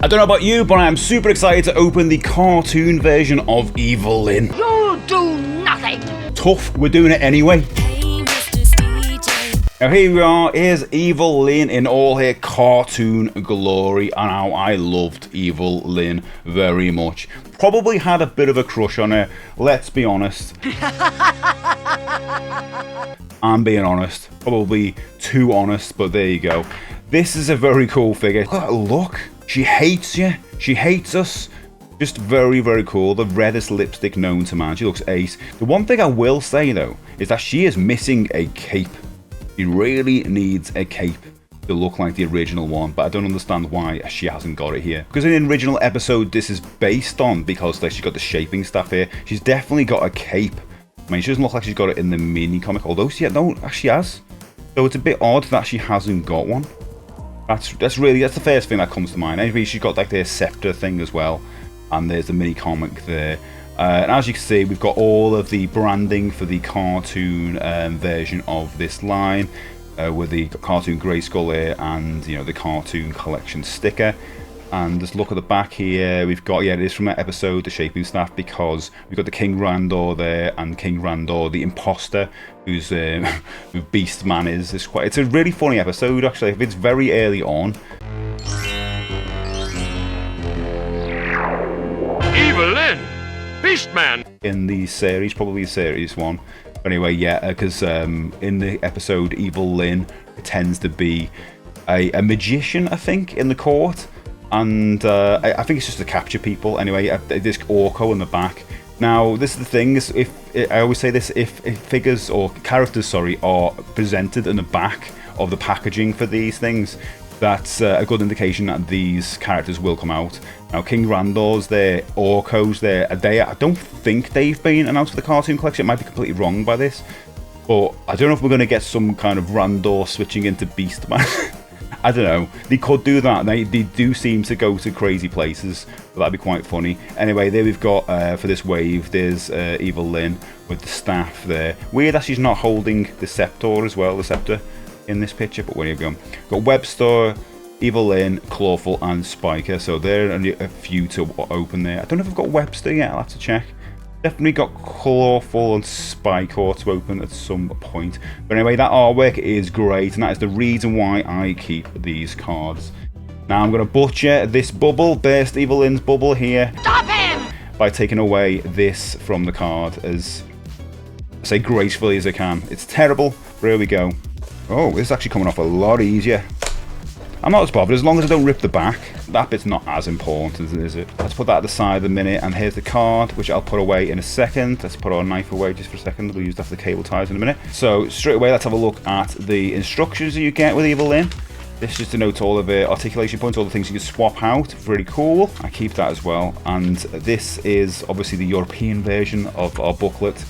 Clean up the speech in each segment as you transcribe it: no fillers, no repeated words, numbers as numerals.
I don't know about you, but I am super excited to open the cartoon version of Evil-Lyn. You do nothing! Tough, we're doing it anyway. Now here we are, here's Evil-Lyn in all her cartoon glory, and how I loved Evil-Lyn very much. Probably had a bit of a crush on her, let's be honest. I'm being honest, probably too honest, but there you go. This is a very cool figure. Look at that look. She hates you. She hates us. Just very, very cool. The reddest lipstick known to man. She looks ace. The one thing I will say, though, is that she is missing a cape. She really needs a cape to look like the original one, but I don't understand why she hasn't got it here. Because in the original episode, this is based on, because she's got the shaping staff here, she's definitely got a cape. I mean, she doesn't look like she's got it in the mini comic, although she actually has. So it's a bit odd that she hasn't got one. That's the first thing that comes to mind. Anyway, she's got like the scepter thing as well, and there's the mini comic there. And as you can see, we've got all of the branding for the cartoon version of this line, with the cartoon Grayskull here, and the Cartoon Collection sticker. And just look at the back here, we've got, it is from that episode, the shaping staff, because we've got the King Randor there, and King Randor, the imposter, who's who Beast Man is. It's a really funny episode, actually. It's very early on. Evil-Lyn! Beast Man! In the series, probably series 1. But anyway, because in the episode Evil-Lyn, it tends to be a magician, I think, in the court. And I think it's just to capture people. Anyway, there's Orko in the back. Now, this is the thing, is I always say this, if figures or characters, are presented in the back of the packaging for these things, that's a good indication that these characters will come out. Now, King Randor's there, Orko's there. I don't think they've been announced for the Cartoon Collection. It might be completely wrong by this, but I don't know if we're going to get some kind of Randor switching into Beast Man. I don't know. They could do that. They do seem to go to crazy places, but that'd be quite funny. Anyway, there we've got, for this wave, there's Evil-Lyn with the staff there. Weird that she's not holding the scepter as well, the scepter in this picture, but where you go. Got Webster, Evil-Lyn, Clawful, and Spiker. So there are a few to open there. I don't know if I've got Webster yet. I'll have to check. Definitely got Clawful and Spiker to open at some point. But anyway, that artwork is great, and that is the reason why I keep these cards. Now I'm going to butcher this bubble, burst Evil-Lyn's bubble here. Stop him! By taking away this from the card as gracefully as I can. It's terrible, but here we go. Oh, this is actually coming off a lot easier. I'm not as bothered, as long as I don't rip the back. That bit's not as important, is it? Let's put that at the side a minute, and here's the card, which I'll put away in a second. Let's put our knife away just for a second. We'll use that for the cable ties in a minute. So, straight away, let's have a look at the instructions that you get with Evil-Lyn. This is just to note all of the articulation points, all the things you can swap out. Really cool. I keep that as well. And this is obviously the European version of our booklet.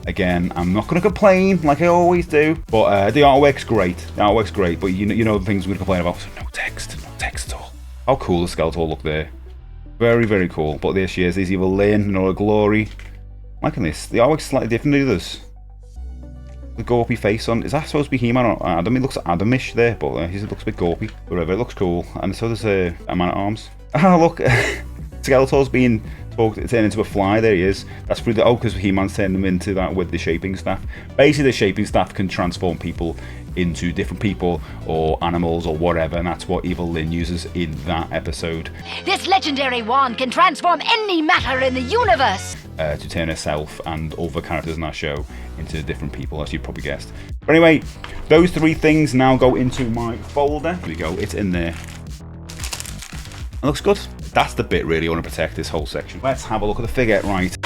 Again, I'm not going to complain like I always do, but the artwork's great. The artwork's great, but you know the things we're going to complain about. So no text at all. How cool does Skeletor look there? Very, very cool. But there she is. There's Evil-Lyn in all her glory. Liking this. The artwork's slightly different to the others. The gawpy face on. Is that supposed to be He-Man or Adam? It looks Adamish there, but he looks a bit gawpy. Whatever, it looks cool. And so there's a Man-at-Arms. Ah, look. Skeletor's being turned into a fly. There he is. That's through the because He-Man's turned him into that with the shaping staff. Basically, the shaping staff can transform people into different people or animals or whatever, and that's what Evil-Lyn uses in that episode. This legendary wand can transform any matter in the universe. To turn herself and other characters in that show into different people, as you probably guessed. But anyway, those 3 things now go into my folder. Here we go. It's in there. It looks good. That's the bit really I want to protect, this whole section. Let's have a look at the figure. Right.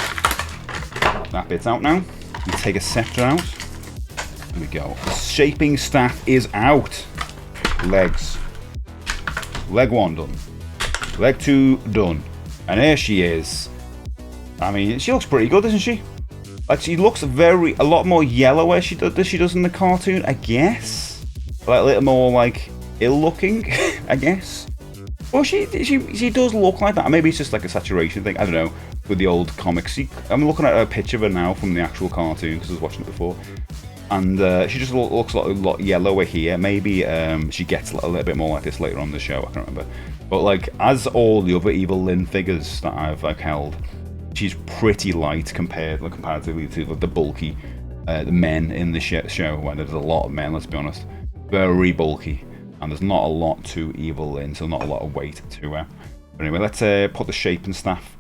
That bit's out now. We take a scepter out. There we go. The shaping staff is out. Legs. Leg 1 done. Leg 2 done. And there she is. I mean, she looks pretty good, doesn't she? Like, she looks a lot more yellow as she does in the cartoon, I guess. Like, a little more, like, ill-looking, I guess. Well, she does look like that. Maybe it's just like a saturation thing. I don't know. With the old comics, I'm looking at a picture of her now from the actual cartoon because I was watching it before, and she just looks a lot yellower here. Maybe she gets a little bit more like this later on in the show. I can't remember. But like, as all the other Evil-Lyn figures that I've like held, she's pretty light comparatively to like, the bulky the men in the show, where there's a lot of men, let's be honest. Very bulky, and there's not a lot to Evil-Lyn, so not a lot of weight to her. But anyway, let's put the shaping staff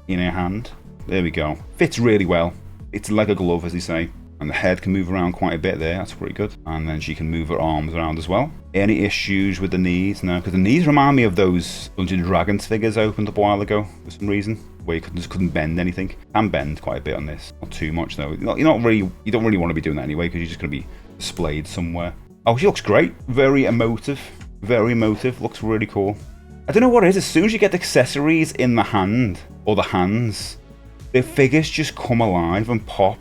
in her hand. There we go. Fits really well. It's like a glove, as they say. And the head can move around quite a bit there. That's pretty good. And then she can move her arms around as well. Any issues with the knees? No, because the knees remind me of those Dungeons & Dragons figures I opened up a while ago for some reason, where you just couldn't bend anything. Can bend quite a bit on this. Not too much though. You don't really want to be doing that anyway, because you're just going to be displayed somewhere. Oh, she looks great. Very emotive. Very emotive. Looks really cool. I don't know what it is. As soon as you get the accessories in the hand, or the hands, the figures just come alive and pop.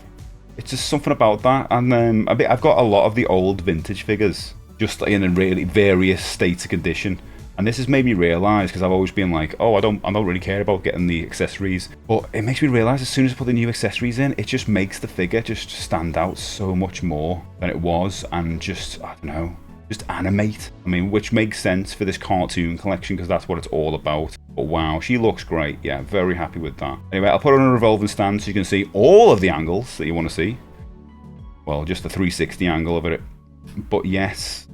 It's just something about that. And I've got a lot of the old vintage figures, just in a really various states of condition. And this has made me realise, because I've always been like, oh, I don't really care about getting the accessories. But it makes me realise as soon as I put the new accessories in, it just makes the figure just stand out so much more than it was, and just, I don't know, just animate. I mean, which makes sense for this cartoon collection, because that's what it's all about. But wow, she looks great. Yeah, very happy with that. Anyway, I'll put her on a revolving stand so you can see all of the angles that you want to see. Well, just the 360 angle of it. But yes,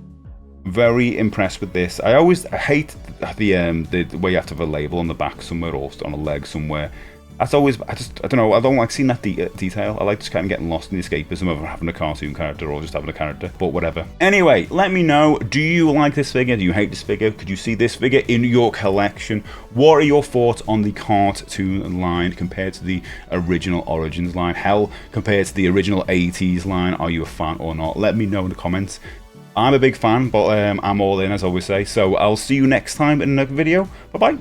very impressed with this. I hate the way you have to have a label on the back somewhere, or on a leg somewhere. That's always, I don't know, I don't like seeing that detail. I like just kind of getting lost in the escapism of having a cartoon character, or just having a character, but whatever. Anyway, let me know, do you like this figure? Do you hate this figure? Could you see this figure in your collection? What are your thoughts on the cartoon line compared to the original Origins line? Hell, compared to the original 80s line, are you a fan or not? Let me know in the comments. I'm a big fan, but I'm all in, as I always say. So I'll see you next time in another video. Bye-bye.